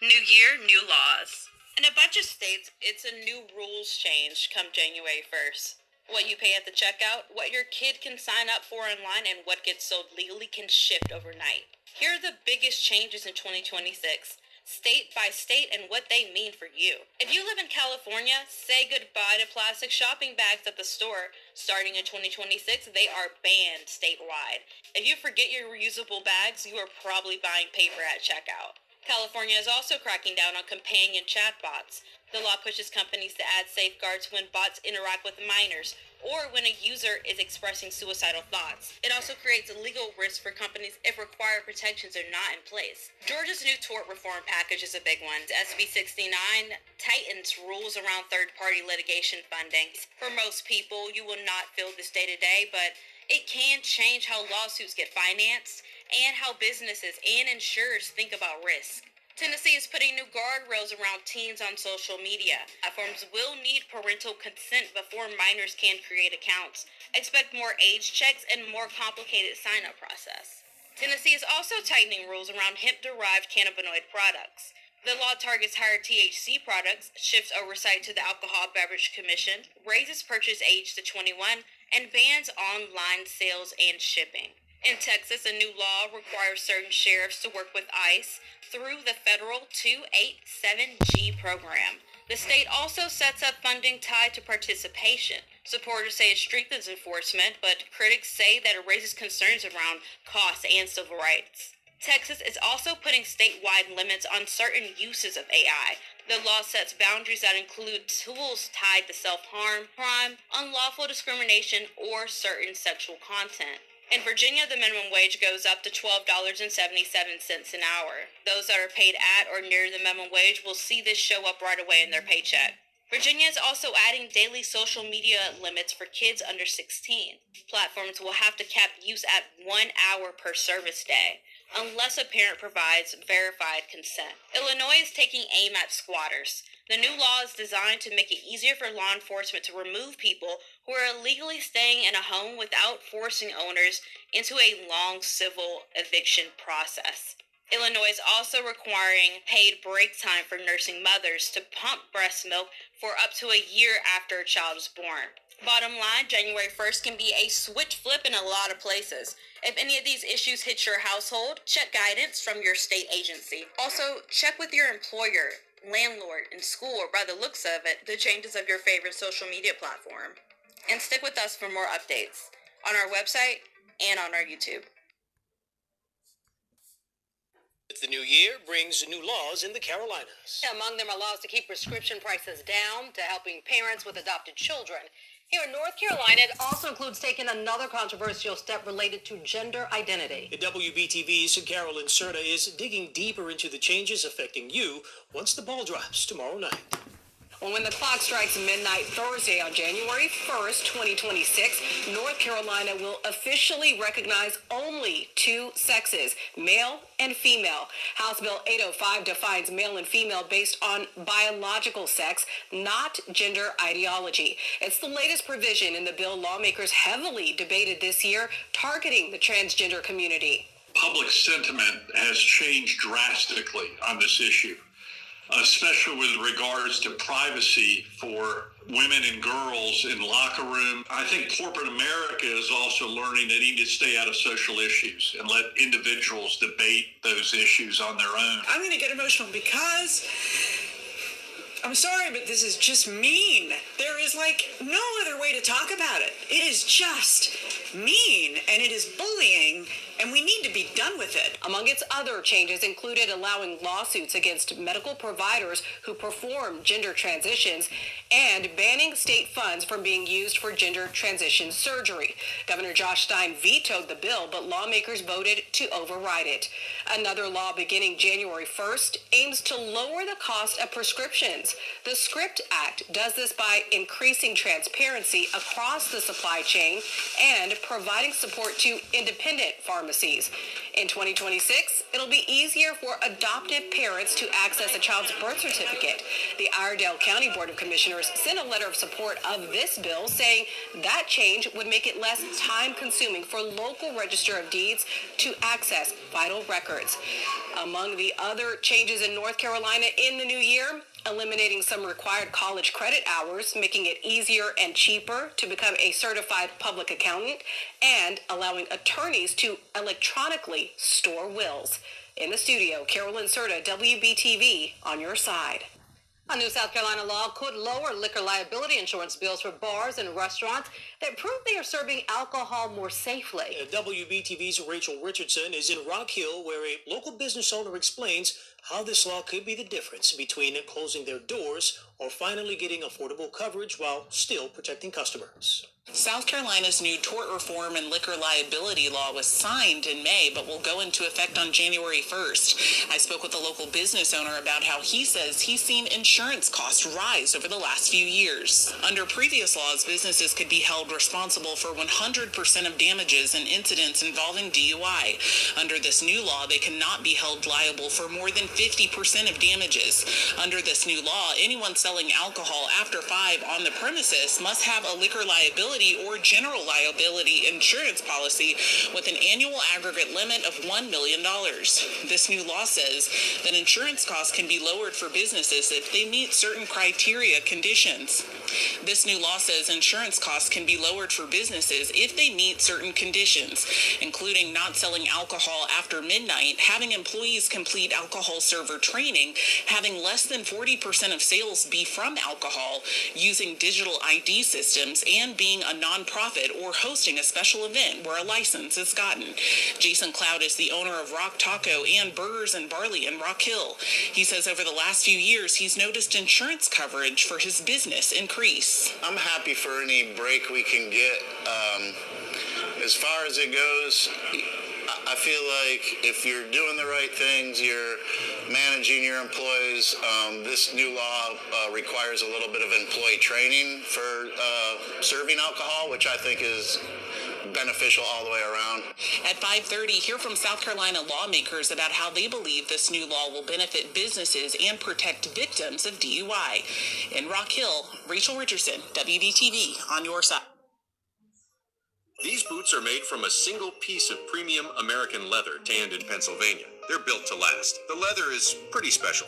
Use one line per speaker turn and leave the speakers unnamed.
New year, new laws. In a bunch of states, it's a new rules change come January 1st. What you pay at the checkout, what your kid can sign up for online, and what gets sold legally can shift overnight. Here are the biggest changes in 2026, state by state, and what they mean for you. If you live in California, say goodbye to plastic shopping bags at the store. Starting in 2026, they are banned statewide. If you forget your reusable bags, you are probably buying paper at checkout. California is also cracking down on companion chatbots. The law pushes companies to add safeguards when bots interact with minors or when a user is expressing suicidal thoughts. It also creates a legal risk for companies if required protections are not in place. Georgia's new tort reform package is a big one. SB 69 tightens rules around third-party litigation funding. For most people, you will not feel this day to day, but it can change how lawsuits get financed and how businesses and insurers think about risk. Tennessee is putting new guardrails around teens on social media. Platforms will need parental consent before minors can create accounts. Expect more age checks and more complicated sign-up process. Tennessee is also tightening rules around hemp-derived cannabinoid products. The law targets higher THC products, shifts oversight to the Alcohol Beverage Commission, raises purchase age to 21, and bans online sales and shipping. In Texas, a new law requires certain sheriffs to work with ICE through the federal 287G program. The state also sets up funding tied to participation. Supporters say it strengthens enforcement, but critics say that it raises concerns around costs and civil rights. Texas is also putting statewide limits on certain uses of AI. The law sets boundaries that include tools tied to self-harm, crime, unlawful discrimination, or certain sexual content. In Virginia, the minimum wage goes up to $12.77 an hour. Those that are paid at or near the minimum wage will see this show up right away in their paycheck. Virginia is also adding daily social media limits for kids under 16. Platforms will have to cap use at 1 hour per service day, unless a parent provides verified consent. Illinois is taking aim at squatters. The new law is designed to make it easier for law enforcement to remove people who are illegally staying in a home without forcing owners into a long civil eviction process. Illinois is also requiring paid break time for nursing mothers to pump breast milk for up to a year after a child is born. Bottom line, January 1st can be a switch flip in a lot of places. If any of these issues hit your household, check guidance from your state agency. Also, check with your employer, landlord, and school, or by the looks of it, the changes of your favorite social media platform. And stick with us for more updates on our website and on our YouTube.
The new year brings new laws in the Carolinas.
Among them are laws to keep prescription prices down, to helping parents with adopted children. Here in North Carolina, it also includes taking another controversial step related to gender identity.
WBTV's Carolyn Serta is digging deeper into the changes affecting you once the ball drops tomorrow night.
Well, when the clock strikes midnight Thursday on January 1st, 2026, North Carolina will officially recognize only two sexes, male and female. House Bill 805 defines male and female based on biological sex, not gender ideology. It's the latest provision in the bill lawmakers heavily debated this year, targeting the transgender community.
Public sentiment has changed drastically on this issue, especially with regards to privacy for women and girls in locker room. I think corporate America is also learning they need to stay out of social issues and let individuals debate those issues on their own.
I'm going to get emotional because I'm sorry, but this is just mean. There is no other way to talk about it. It is just mean, and it is bullying, and we need to be done with it.
Among its other changes included allowing lawsuits against medical providers who perform gender transitions and banning state funds from being used for gender transition surgery. Governor Josh Stein vetoed the bill, but lawmakers voted to override it. Another law beginning January 1st aims to lower the cost of prescriptions. The SCRIPT Act does this by increasing transparency across the supply chain and providing support to independent pharmacies pharmacies. In 2026, it'll be easier for adoptive parents to access a child's birth certificate. The Iredell County Board of Commissioners sent a letter of support of this bill, saying that change would make it less time-consuming for local Register of Deeds to access vital records. Among the other changes in North Carolina in the new year, eliminating some required college credit hours, making it easier and cheaper to become a certified public accountant, and allowing attorneys to electronically store wills. In the studio, Carolyn Serta, WBTV, on your side.
A new South Carolina law could lower liquor liability insurance bills for bars and restaurants that prove they are serving alcohol more safely.
WBTV's Rachel Richardson is in Rock Hill, where a local business owner explains how this law could be the difference between closing their doors or finally getting affordable coverage while still protecting customers.
South Carolina's new tort reform and liquor liability law was signed in May, but will go into effect on January 1st. I spoke with a local business owner about how he says he's seen insurance costs rise over the last few years. Under previous laws, businesses could be held responsible for 100% of damages in incidents involving DUI. Under this new law, they cannot be held liable for more than 50% of damages. Under this new law, anyone selling alcohol after 5 on the premises must have a liquor liability or general liability insurance policy with an annual aggregate limit of $1 million. This new law says that insurance costs can be lowered for businesses if they meet certain criteria conditions. This new law says insurance costs can be lowered for businesses if they meet certain conditions, including not selling alcohol after midnight, having employees complete alcohol server training, having less than 40% of sales be from alcohol, using digital ID systems, and being a nonprofit or hosting a special event where a license is gotten. Jason Cloud is the owner of Rock Taco and Burgers and Barley in Rock Hill. He says over the last few years, he's noticed insurance coverage for his business increase.
I'm happy for any break we can get. As far as it goes, I feel like if you're doing the right things, you're managing your employees. This new law requires a little bit of employee training for serving alcohol, which I think is beneficial all the way around.
At 5:30, hear from South Carolina lawmakers about how they believe this new law will benefit businesses and protect victims of DUI. In Rock Hill, Rachel Richardson, WBTV, on your side.
These boots are made from a single piece of premium American leather tanned in Pennsylvania. They're built to last. The leather is pretty special.